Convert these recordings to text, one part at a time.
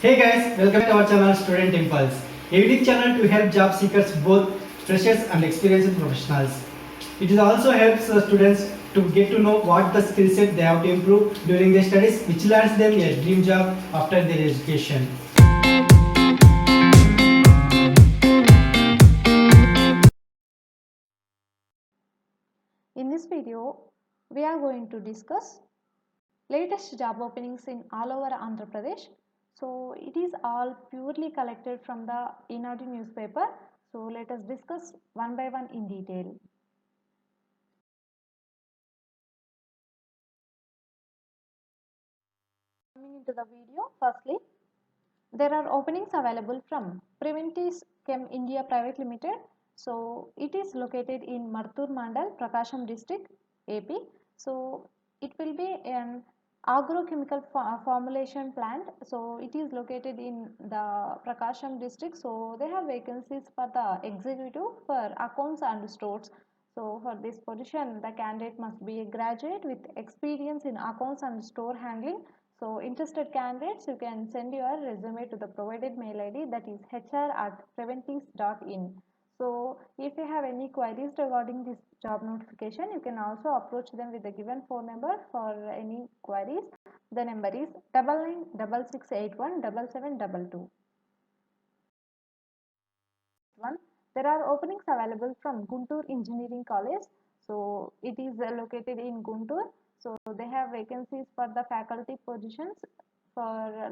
Hey guys, welcome to our channel Student Impulse, a unique channel to help job seekers, both freshers and experienced professionals. It also helps students to get to know what the skill set they have to improve during their studies, which lands them a dream job after their education. In this video, we are going to discuss latest job openings in all over Andhra Pradesh. So it is all purely collected from the Inadu newspaper. So let us discuss one by one in detail. Coming into the video, firstly, there are openings available from Preventis Chem India Private Limited. So it is located in Martur Mandal, Prakasham district, AP. So it will be an agrochemical formulation plant. So it is located in the Prakasham district. So they have vacancies for the executive for accounts and stores. So for this position, the candidate must be a graduate with experience in accounts and store handling. So interested candidates, you can send your resume to the provided mail ID, that is hr@preventis.in. So if you have any queries regarding this job notification, you can also approach them with the given phone number for any queries. The number is 9966817722. One, there are openings available from Guntur Engineering College. So it is located in Guntur. So they have vacancies for the faculty positions for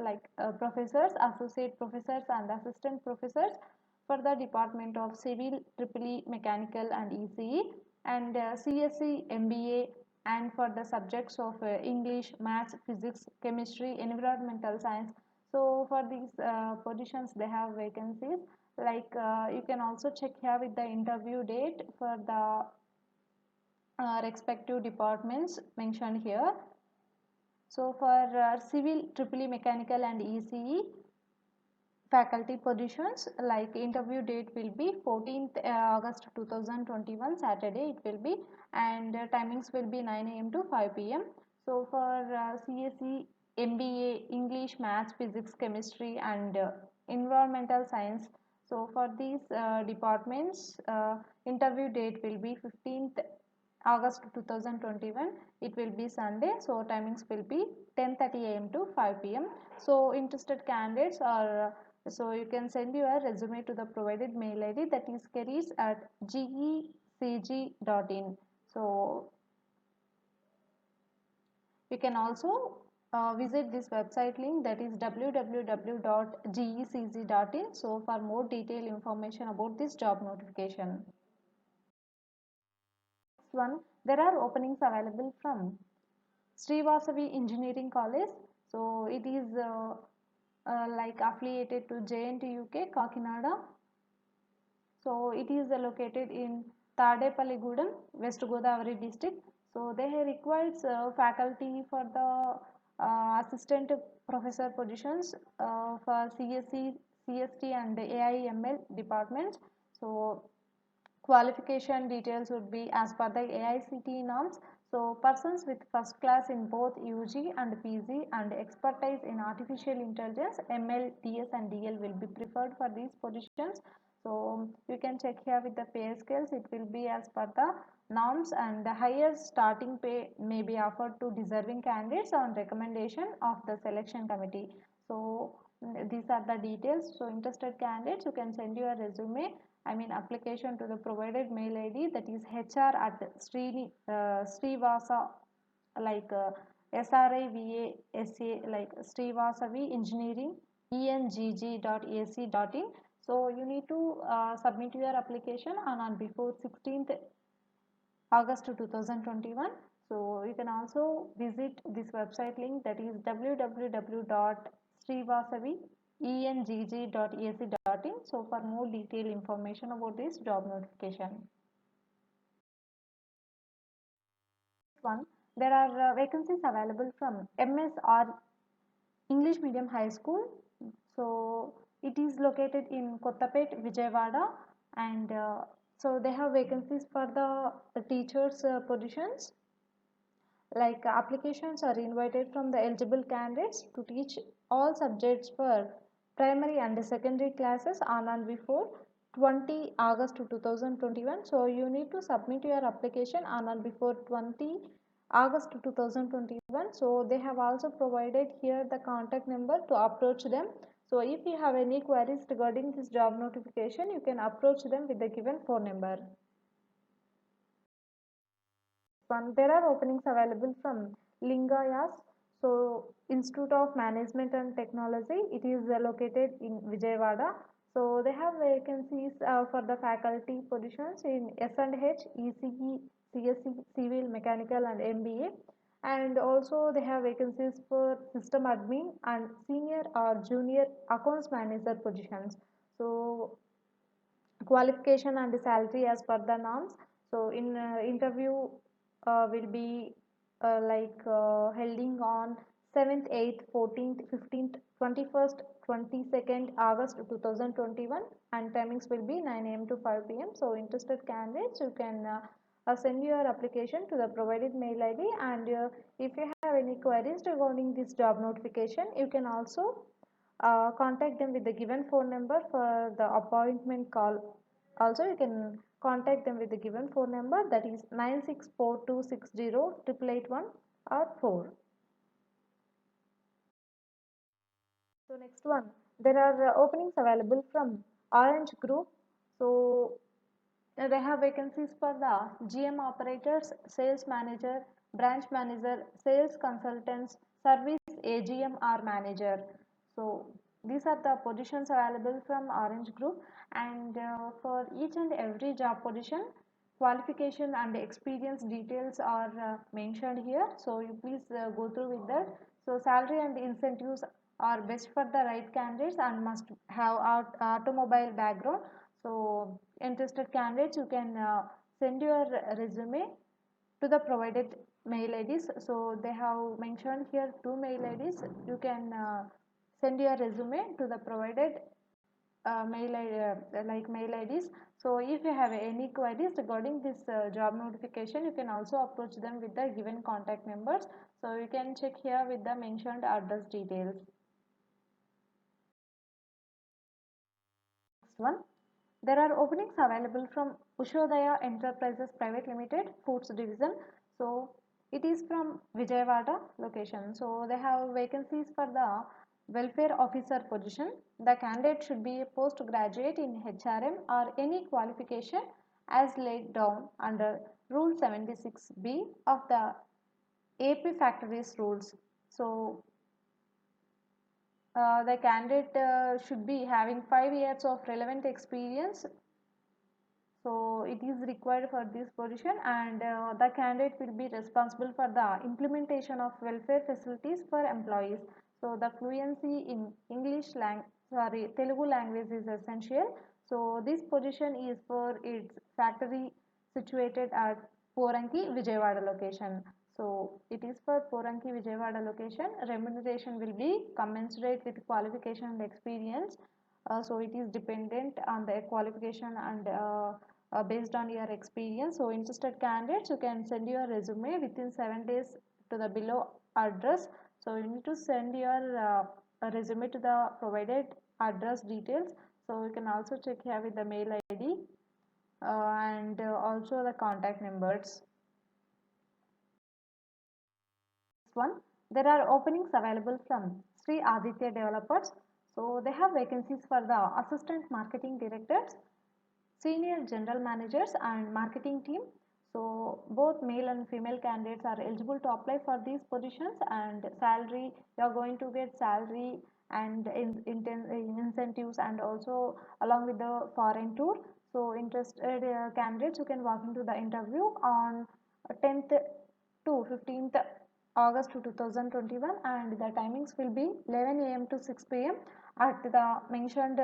professors, associate professors and assistant professors for the Department of Civil, EEE, Mechanical and ECE, and CSE, MBA, and for the subjects of English, Maths, Physics, Chemistry, Environmental Science. So for these positions they have vacancies. You can also check here with the interview date for the respective departments mentioned here. So for civil, EEE, mechanical and ECE faculty positions, like interview date will be 14th August 2021 Saturday it will be, and timings will be 9 a.m. to 5 p.m. So for CSE, MBA, English, Maths, Physics, Chemistry and Environmental Science, so for these departments, interview date will be 15th August 2021. It will be Sunday, so timings will be 10:30 a.m. to 5 p.m. So interested candidates are so you can send your resume to the provided mail ID, that is careers@gecg.in. So you can also visit this website link, that is www.gecg.in. So for more detailed information about this job notification. Next one, there are openings available from Srivasavi Engineering College. So it is affiliated to JNTUK Kakinada. So it is located in Tadepalligudem, West Godavari district. So they have required faculty for the assistant professor positions for CSC, CST and AIML departments. So qualification details would be as per the AICTE norms. So persons with first class in both UG and PG and expertise in artificial intelligence, ML, DS and DL will be preferred for these positions. So you can check here with the pay scales, it will be as per the norms, and the highest starting pay may be offered to deserving candidates on recommendation of the selection committee. So these are the details. So interested candidates, you can send your resume, application to the provided mail ID, that is hr@srivasa, like SRIVASA, like Srivasavi Engineering engg.ac.in. So you need to submit your application on before 16th August 2021. So you can also visit this website link, that is www.srivasavi.engg.ac.in. So for more detailed information about this job notification. One, there are vacancies available from MSR English Medium High School. So it is located in Kottapet, Vijayawada, and so they have vacancies for the teachers positions. Like applications are invited from the eligible candidates to teach all subjects for primary and secondary classes on and before 20 August 2021. So you need to submit your application on and before 20 August 2021. So they have also provided here the contact number to approach them. So if you have any queries regarding this job notification, you can approach them with the given phone number. One, there are openings available from Lingayas. So Institute of Management and Technology. It is located in Vijayawada. So they have vacancies for the faculty positions in S&H, ECE, CSE, Civil, Mechanical and MBA. And also they have vacancies for system admin and senior or junior accounts manager positions. So qualification and salary as per the norms. So in interview will be holding on 7th, 8th, 14th, 15th, 21st, 22nd August 2021, and timings will be 9 a.m. to 5 p.m. So interested candidates, you can send your application to the provided mail ID, and if you have any queries regarding this job notification, you can also contact them with the given phone number for the appointment call. Also, you can contact them with the given phone number, that is 9642608881 or 4. So next one, there are openings available from Orange Group. So they have vacancies for the GM operators, sales manager, branch manager, sales consultants, service AGM or manager. So these are the positions available from Orange Group, and for each and every job position, qualification and experience details are mentioned here. So you please go through with that. So salary and incentives are best for the right candidates and must have automobile background. So interested candidates, you can send your resume to the provided mail IDs. So they have mentioned here two mail IDs. You can send your resume to the provided mail IDs. So if you have any queries regarding this job notification, you can also approach them with the given contact numbers. So you can check here with the mentioned address details. Next one, there are openings available from Ushodaya Enterprises Private Limited, Foods Division. So it is from Vijayawada location. So they have vacancies for the welfare officer position. The candidate should be a postgraduate in HRM or any qualification as laid down under Rule 76B of the AP Factories rules. So the candidate should be having 5 years of relevant experience. So it is required for this position, and the candidate will be responsible for the implementation of welfare facilities for employees. So the fluency in Telugu language is essential. So this position is for its factory situated at Poranki, Vijayawada location. So it is for Poranki, Vijayawada location. Remuneration will be commensurate with qualification and experience. So it is dependent on the qualification and based on your experience. So interested candidates, you can send your resume within 7 days to the below address. So you need to send your resume to the provided address details. So you can also check here with the mail ID and also the contact numbers. Next one, there are openings available from Sri Aditya Developers. So they have vacancies for the assistant marketing directors, senior general managers and marketing team. So both male and female candidates are eligible to apply for these positions, and salary, you are going to get salary and incentives, and also along with the foreign tour. So interested candidates, you can walk into the interview on 10th to 15th August 2021, and the timings will be 11 a.m. to 6 p.m. at the mentioned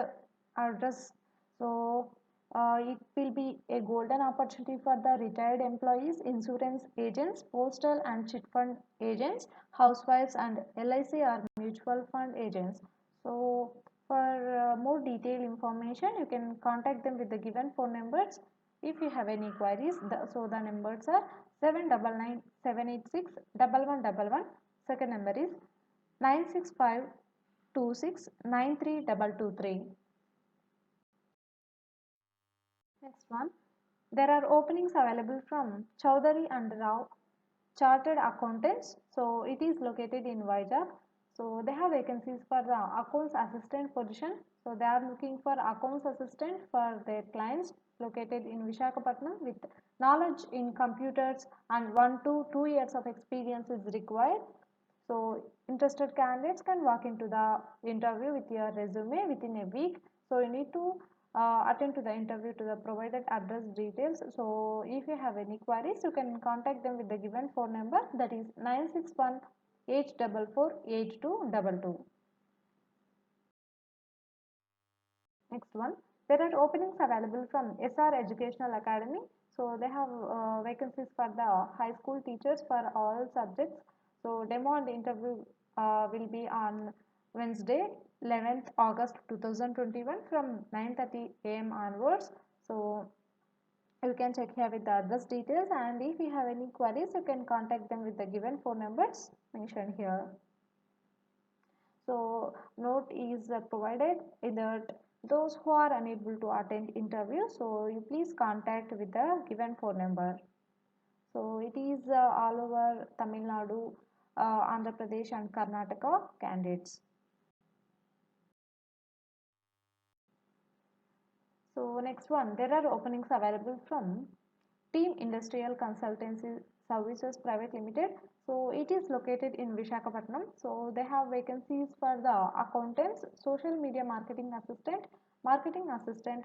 address. So it will be a golden opportunity for the retired employees, insurance agents, postal and chit fund agents, housewives and LIC or mutual fund agents. So for more detailed information, you can contact them with the given phone numbers. If you have any queries, so the numbers are 799 786 1111. Second number is 96526932223. Next one, there are openings available from Chowdhury and Rao Chartered Accountants. So it is located in Vizag. So they have vacancies for the accounts assistant position. So they are looking for accounts assistant for their clients located in Visakhapatnam with knowledge in computers and 1 to 2 years of experience is required. So interested candidates can walk into the interview with your resume within a week. So you need to attend to the interview to the provided address details. So if you have any queries, you can contact them with the given phone number, that is 961 844 8222. Next one, there are openings available from SR Educational Academy. So they have vacancies for the high school teachers for all subjects. So demo and interview will be on Wednesday 11th August 2021 from 9:30 a.m. onwards. So you can check here with the address details, and if you have any queries you can contact them with the given phone numbers mentioned here. So note is provided in that those who are unable to attend interview, so you please contact with the given phone number. So it is all over Tamil Nadu, Andhra Pradesh and Karnataka candidates. So next one, there are openings available from Team Industrial Consultancy Services Private Limited. So it is located in Visakhapatnam. So they have vacancies for the accountants, social media marketing assistant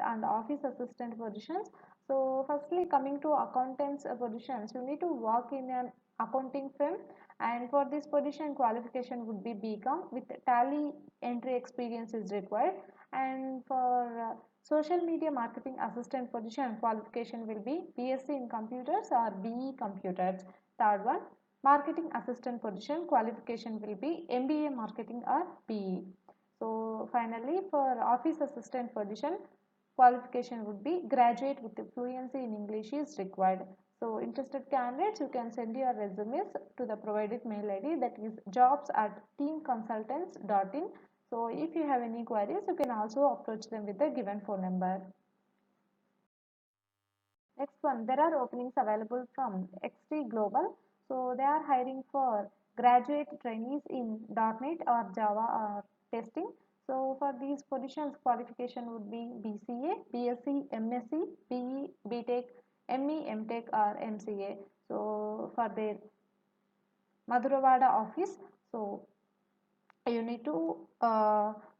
and office assistant positions. So firstly coming to accountants positions, you need to work in an accounting firm, and for this position qualification would be BCom with tally entry experience is required, and for social media marketing assistant position qualification will be BSc in computers or BE computers. Third one, marketing assistant position qualification will be MBA marketing or BE. So finally for office assistant position qualification would be graduate with fluency in English is required. So interested candidates, you can send your resumes to the provided mail ID, that is jobs@teamconsultants.in. So if you have any queries, you can also approach them with the given phone number. Next one, there are openings available from XT Global. So they are hiring for graduate trainees in .NET or Java or testing. So for these positions, qualification would be BCA, BSc, MSc, BE, BTech, ME, MTech or MCA. So for their Maduravada office, so you need to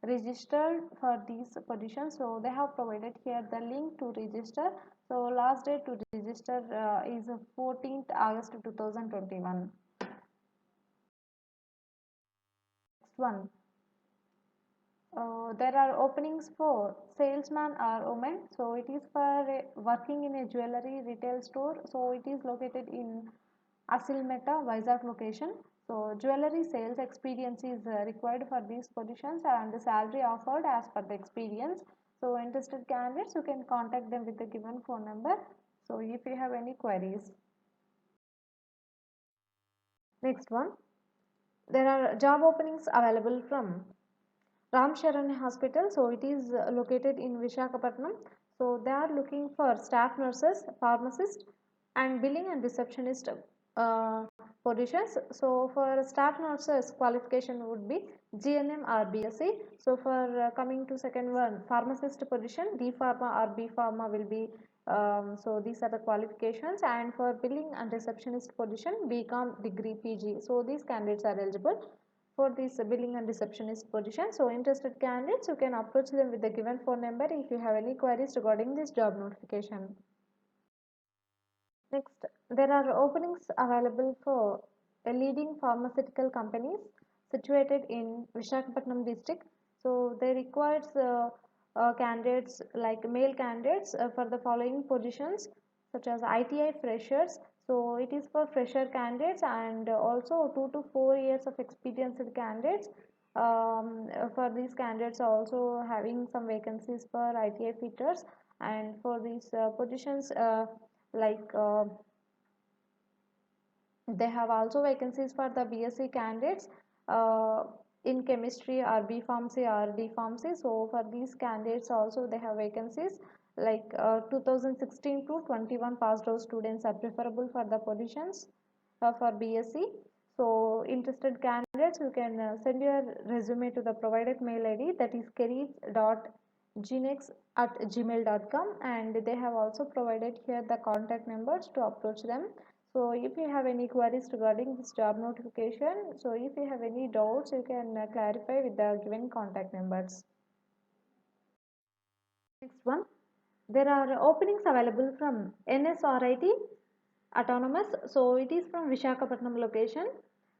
register for these positions. So they have provided here the link to register. So last date to register is 14th August 2021. Next one, there are openings for salesman or woman. So it is for working in a jewelry retail store. So it is located in Asilmeta, Vizag location. So jewelry sales experience is required for these positions, and the salary offered as per the experience. So interested candidates, you can contact them with the given phone number. So if you have any queries. Next one, there are job openings available from Ram Sharan Hospital. So it is located in Visakhapatnam. So they are looking for staff nurses, pharmacist, and billing and receptionist uh, positions. So for staff nurses, qualification would be GNM or BSc. So for coming to second one, pharmacist position, D Pharma or B Pharma will be. So these are the qualifications, and for billing and receptionist position, BCom degree PG. So these candidates are eligible for this billing and receptionist position. So interested candidates, you can approach them with the given phone number if you have any queries regarding this job notification. Next, there are openings available for a leading pharmaceutical companies situated in Visakhapatnam district. So they requires candidates like male candidates for the following positions such as ITI freshers. So it is for fresher candidates, and also 2 to 4 years of experienced candidates. For these candidates are also having some vacancies for ITI fitters, and for these positions like They have also vacancies for the BSc candidates in chemistry or B Pharmacy or D Pharmacy. So for these candidates also they have vacancies like 2016 to 21 passed out students are preferable for the positions for BSc. So interested candidates, you can send your resume to the provided mail ID, that is careers.genex@gmail.com, and they have also provided here the contact numbers to approach them. So if you have any queries regarding this job notification, so if you have any doubts, you can clarify with the given contact numbers. Next one, there are openings available from NSRIT Autonomous. So it is from Vishakhapatnam location,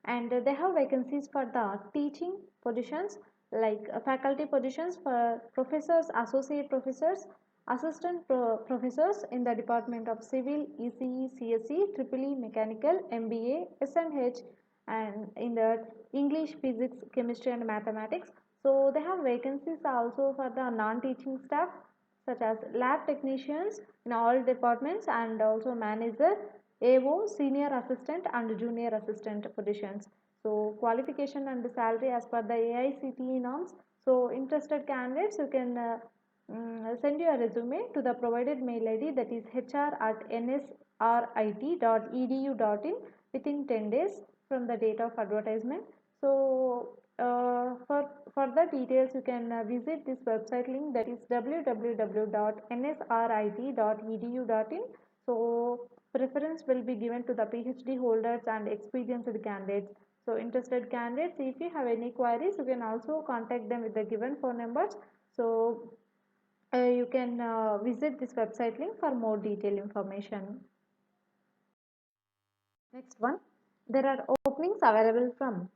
and they have vacancies for the teaching positions like faculty positions for professors, associate professors, assistant professors in the department of civil, ECE, CSE, triple E, mechanical, MBA, SMH, and in the English, physics, chemistry, and mathematics. So they have vacancies also for the non-teaching staff such as lab technicians in all departments, and also manager, AO, senior assistant, and junior assistant positions. So qualification and salary as per the AICTE norms. So interested candidates, you can send your resume to the provided mail ID, that is hr@nsrit.edu.in within 10 days from the date of advertisement. So for further details, you can visit this website link, that is www.nsrit.edu.in. So preference will be given to the PhD holders and experienced candidates. So interested candidates, if you have any queries, you can also contact them with the given phone numbers. So you can visit this website link for more detailed information. Next one, there are openings available from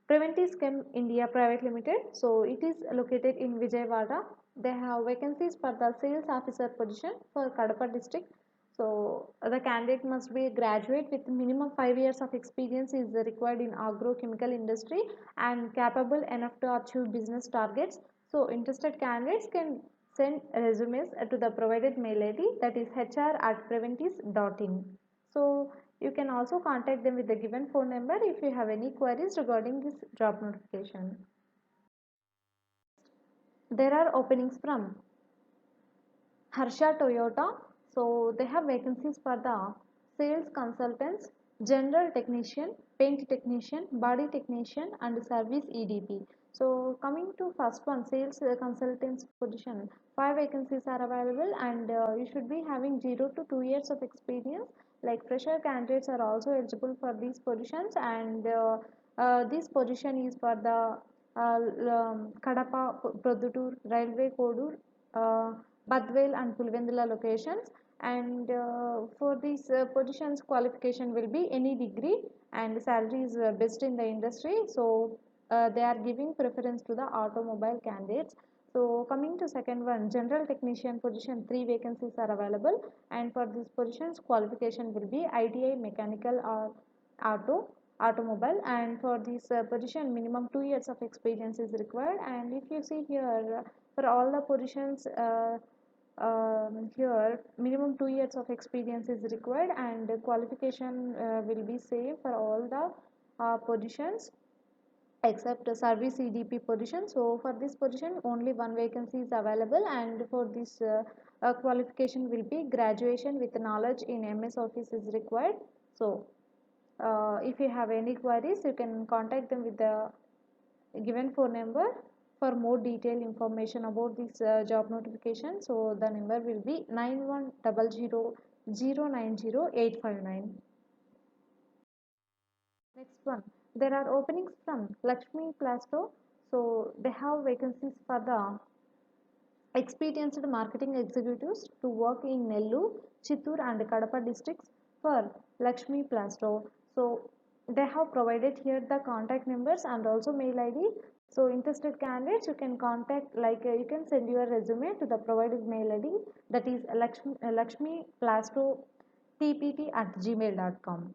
Preventis Chem India Private Limited. So it is located in Vijayawada. They have vacancies for the sales officer position for Kadapa district. So the candidate must be a graduate with minimum 5 years of experience is required in agrochemical industry and capable enough to achieve business targets. So interested candidates can send resumes to the provided mail ID, that is hr@preventis.in. So you can also contact them with the given phone number if you have any queries regarding this job notification. There are openings from Harsha Toyota. So they have vacancies for the sales consultants, general technician, paint technician, body technician, and service EDP. So coming to first one, sales consultants position, 5 vacancies are available, and you should be having 0 to 2 years of experience. Like fresher candidates are also eligible for these positions, and this position is for the Kadapa, Produtur, Railway Kodur, Badvel and Pulvendula locations, and for these positions qualification will be any degree, and salary is best in the industry. So they are giving preference to the automobile candidates. So coming to second one, general technician position, 3 vacancies are available, and for these positions qualification will be ITI, mechanical or automobile, and for this position minimum 2 years of experience is required. And if you see here, for all the positions here minimum 2 years of experience is required, and the qualification will be same for all the positions except the service EDP position. So for this position only one vacancy is available, and for this qualification will be graduation with knowledge in MS Office is required. So if you have any queries, you can contact them with the given phone number for more detailed information about this job notification. So the number will be 9100090859. Next one, there are openings from Lakshmi Plasto. So they have vacancies for the experienced marketing executives to work in Nellore, Chittoor and Kadapa districts for Lakshmi Plasto. So they have provided here the contact numbers and also mail ID. So interested candidates, you can contact, like you can send your resume to the provided mail ID, that is Lakshmi Plasto tpt@gmail.com.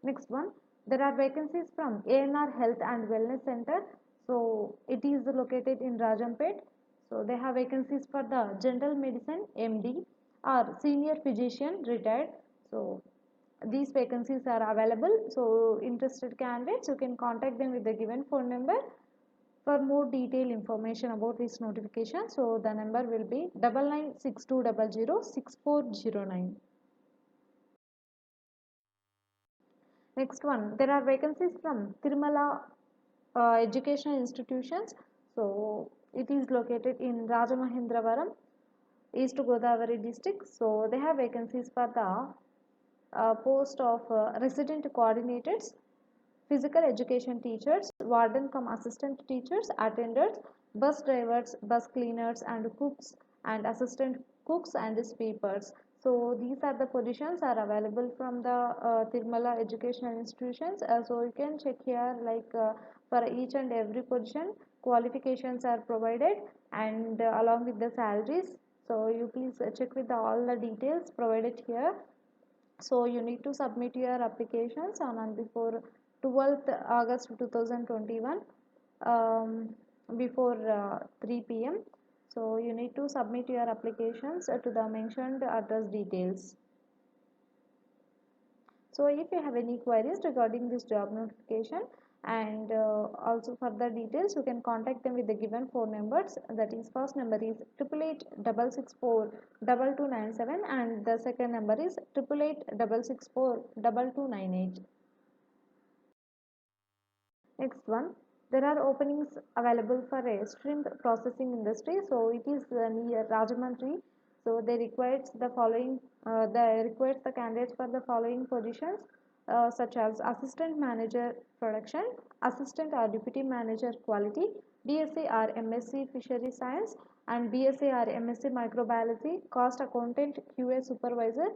Next one, there are vacancies from ANR Health and Wellness Center. So it is located in Rajampet. So they have vacancies for the general medicine MD or senior physician retired. So these vacancies are available. So interested candidates, you can contact them with the given phone number for more detailed information about this notification. So the number will be 9962006409. Next one, there are vacancies from Tirumala educational institutions. So it is located in Rajamahendravaram, East Godavari district. So they have vacancies for the post of resident coordinators, physical education teachers, warden cum assistant teachers, attendants, bus drivers, bus cleaners and cooks and assistant cooks and sweepers. So these are the positions are available from the Tirumala educational institutions. So you can check here like for each and every position qualifications are provided and along with the salaries. So you please check with all the details provided here. So you need to submit your applications on and before 12th August 2021 before 3 p.m. So you need to submit your applications to the mentioned address details. So if you have any queries regarding this job notification and also further details, you can contact them with the given phone numbers. That is, first number is 888 664 2297 and the second number is 888 664 2298. Next one, there are openings available for a shrimp processing industry. So it is near Rajahmundry. So they requires the following. They requires the candidates for the following positions, such as assistant manager production, assistant or deputy manager quality, BSc or MSc fishery science, and BSc or MSc microbiology, cost accountant, QA supervisor,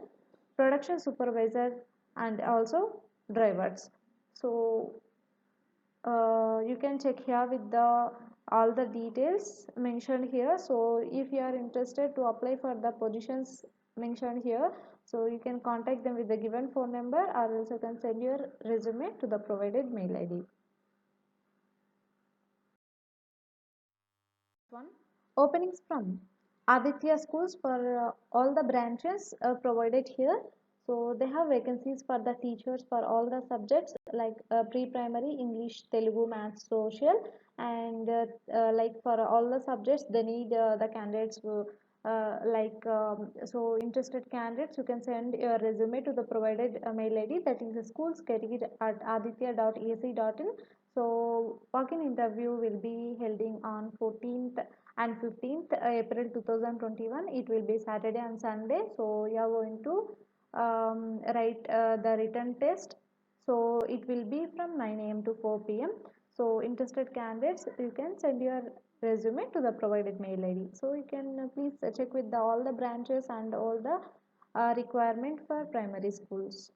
production supervisor, and also drivers. So you can check here with the all the details mentioned here. So if you are interested to apply for the positions mentioned here, so you can contact them with the given phone number or else you can send your resume to the provided mail id. One, openings from Aditya schools for all the branches provided here. So they have vacancies for the teachers for all the subjects like pre-primary, English, Telugu, Maths, Social, and like for all the subjects they need the candidates who so interested candidates, you can send your resume to the provided mail id, that is schools@aditya.ac.in. So walk-in interview will be holding on 14th and 15th April 2021. It will be Saturday and Sunday. So you are going to write the written test. So it will be from 9 a.m. to 4 p.m. So interested candidates, you can send your resume to the provided mail id. So you can please check with all the branches and all the requirement for primary schools.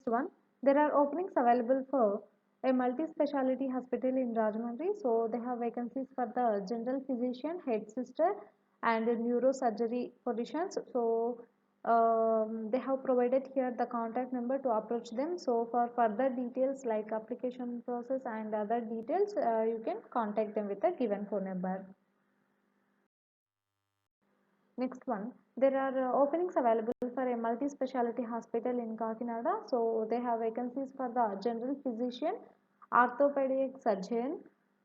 Next one, there are openings available for a multi-speciality hospital in Rajahmundry. So they have vacancies for the general physician, head sister, and neurosurgery positions. So they have provided here the contact number to approach them. So for further details like application process and other details, you can contact them with the given phone number. Next one, there are openings available for a multi-speciality hospital in Kakinada. So they have vacancies for the general physician, orthopedic surgeon,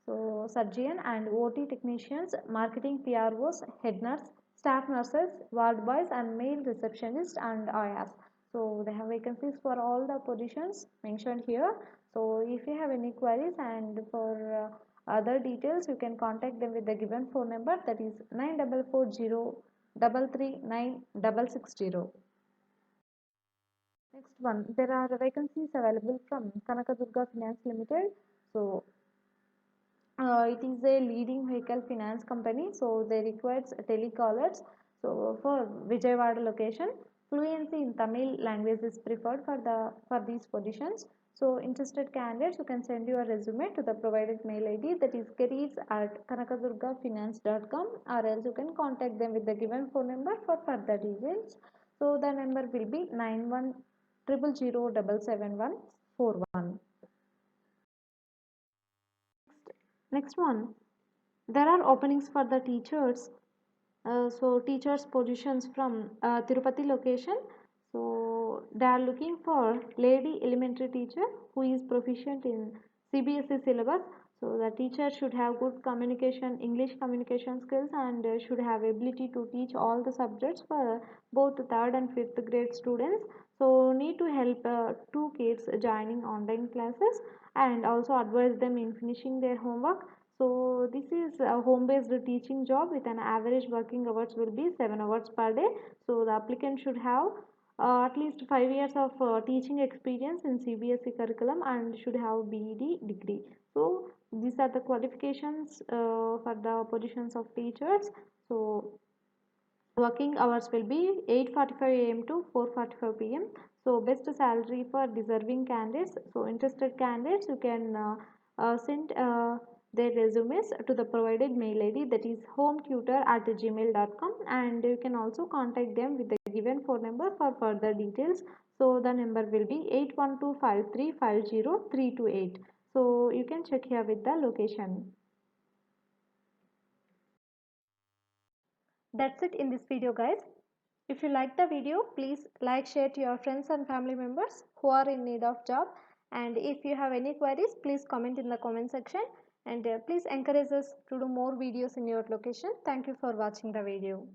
so surgeon and OT technicians, marketing PROs, head nurse, staff nurses, ward boys and male receptionist and AYAs. So they have vacancies for all the positions mentioned here. So if you have any queries and for other details, you can contact them with the given phone number, that is 9440 339 660. Next one, there are vacancies available from Kanakadurga Finance Limited. So it is a leading vehicle finance company. So they requires telecallers. So for Vijayawada location, fluency in Tamil language is preferred for these positions. So interested candidates, you can send your resume to the provided mail id, that is careers@kanakadurgafinance.com, or else you can contact them with the given phone number for further details. So the number will be 9100077141. Next one, there are openings for the teachers So teachers positions from Tirupati location. So they are looking for lady elementary teacher who is proficient in CBSE syllabus. So the teacher should have good communication, English communication skills, and should have ability to teach all the subjects for both third and fifth grade students. So need to help two kids joining online classes and also advise them in finishing their homework. So this is a home-based teaching job with an average working hours will be 7 hours per day. So the applicant should have at least 5 years of teaching experience in CBSE curriculum and should have BEd degree. So these are the qualifications for the positions of teachers. So working hours will be 8:45 a.m. to 4:45 p.m. So best salary for deserving candidates. So interested candidates you can send their resumes to the provided mail ID, that is hometutor@gmail.com, and you can also contact them with the given phone number for further details. So the number will be 8125350328. So you can check here with the location. That's it in this video, guys. If you like the video, please like, share to your friends and family members who are in need of job. And if you have any queries, please comment in the comment section. And please encourage us to do more videos in your location. Thank you for watching the video.